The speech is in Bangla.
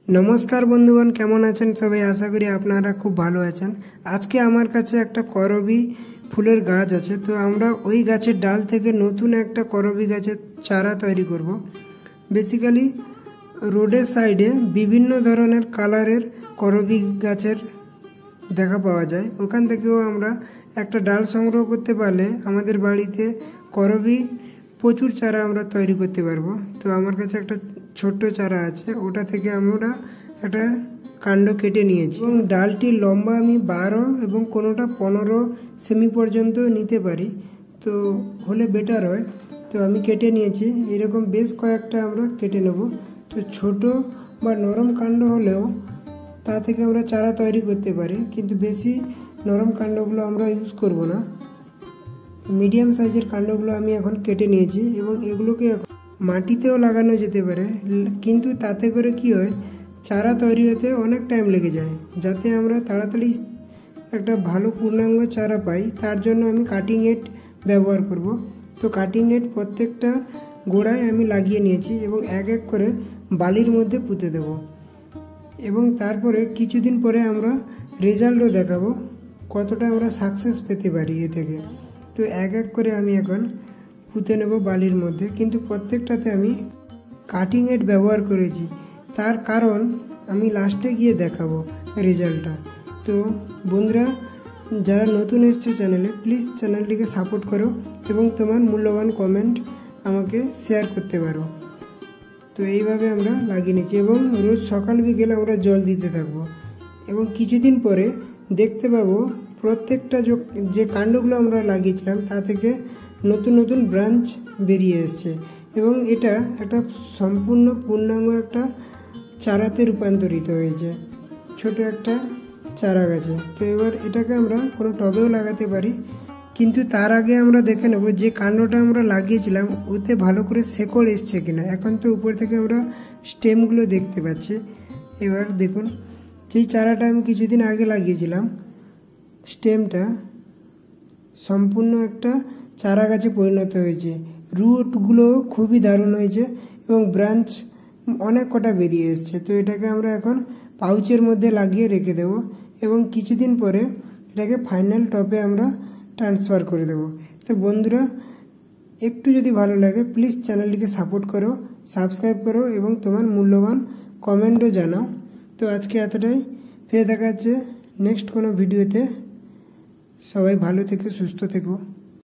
नमस्कार बंधुगण केमन आছেন সবাই आशा करी আপনারা খুব ভালো আছেন। আজকে আমার কাছে একটা করবি ফুলের গাছ আছে, তো আমরা ওই গাছের ডাল থেকে নতুন একটা করবি গাছের চারা তৈরি করব। বেসিক্যালি রোডের সাইডে বিভিন্ন ধরনের কালারের করবি গাছের দেখা পাওয়া যায়, ওখান থেকেও আমরা একটা ডাল সংগ্রহ করতে পারলে আমাদের বাড়িতে করবি প্রচুর চারা আমরা তৈরি করতে পারবো। তো আমার কাছে একটা ছোট্ট চারা আছে, ওটা থেকে আমরা একটা কাণ্ড কেটে নিয়েছি এবং ডালটির লম্বা আমি 12 এবং কোনোটা 15 সেমি পর্যন্ত নিতে পারি, তো হলে বেটার হয়। তো আমি কেটে নিয়েছি, এরকম বেশ কয়েকটা আমরা কেটে নেব। তো ছোট বা নরম কাণ্ড হলেও তা থেকে আমরা চারা তৈরি করতে পারি, কিন্তু বেশি নরম কাণ্ডগুলো আমরা ইউজ করব না। মিডিয়াম সাইজের কাণ্ডগুলো আমি এখন কেটে নিয়েছি এবং এগুলোকে মাটিতেও লাগানো যেতে পারে, কিন্তু তাতে করে কি হয়, চারা তৈরি হতে অনেক টাইম লেগে যায়। যাতে আমরা তাড়াতাড়ি একটা ভালো পূর্ণাঙ্গ চারা পাই, তার জন্য আমি কাটিং এড ব্যবহার করব। তো কাটিং এড প্রত্যেকটা গোড়ায় আমি লাগিয়ে নিয়েছি এবং এক এক করে বালির মধ্যে পুঁতে দেব এবং তারপরে কিছুদিন পরে আমরা রেজাল্টও দেখাবো কতটা আমরা সাকসেস পেতে পারি এ থেকে। তো এক এক করে আমি এখন পুঁতে নেব বালির মধ্যে, কিন্তু প্রত্যেকটাতে আমি কাটিং এড ব্যবহার করেছি, তার কারণ আমি লাস্টে গিয়ে দেখাবো রেজাল্টটা। তো বন্ধুরা, যারা নতুন এসছো চ্যানেলে, প্লিজ চ্যানেলটিকে সাপোর্ট করো এবং তোমার মূল্যবান কমেন্ট আমাকে শেয়ার করতে পারো। তো এইভাবে আমরা লাগিয়ে নিচ্ছি এবং রোজ সকাল বিকেল আমরা জল দিতে থাকবো এবং কিছুদিন পরে দেখতে পাবো প্রত্যেকটা যে কাণ্ডগুলো আমরা লাগিয়েছিলাম তা থেকে নতুন নতুন ব্রাঞ্চ বেরিয়ে এসছে এবং এটা একটা সম্পূর্ণ পূর্ণাঙ্গ একটা চারাতে রূপান্তরিত হয়েছে, ছোট একটা চারা গাছে। তো এবার এটাকে আমরা কোনো টবেও লাগাতে পারি, কিন্তু তার আগে আমরা দেখে নেব যে কাণ্ডটা আমরা লাগিয়েছিলাম ওতে ভালো করে শেকড় এসছে কিনা। এখন তো উপর থেকে আমরা স্টেমগুলো দেখতে পাচ্ছি। এবার দেখুন, যেই চারাটা আমি কিছুদিন আগে লাগিয়েছিলাম, স্টেমটা সম্পূর্ণ একটা চারা গাছে পরিণত হয়েছে, রুটগুলো খুবই দারুণ হয়েছে এবং ব্রাঞ্চ অনেক কটা বেরিয়ে এসছে। তো এটাকে আমরা এখন পাউচের মধ্যে লাগিয়ে রেখে দেব এবং কিছুদিন পরে এটাকে ফাইনাল টপে আমরা ট্রান্সফার করে দেব। তো বন্ধুরা, একটু যদি ভালো লাগে প্লিজ চ্যানেলটিকে সাপোর্ট করো, সাবস্ক্রাইব করো এবং তোমার মূল্যবান কমেন্টও জানাও। তো আজকে এতটাই, ফিরে দেখা যাচ্ছে নেক্সট কোনো ভিডিওতে। সবাই ভালো থেকো, সুস্থ থেকো।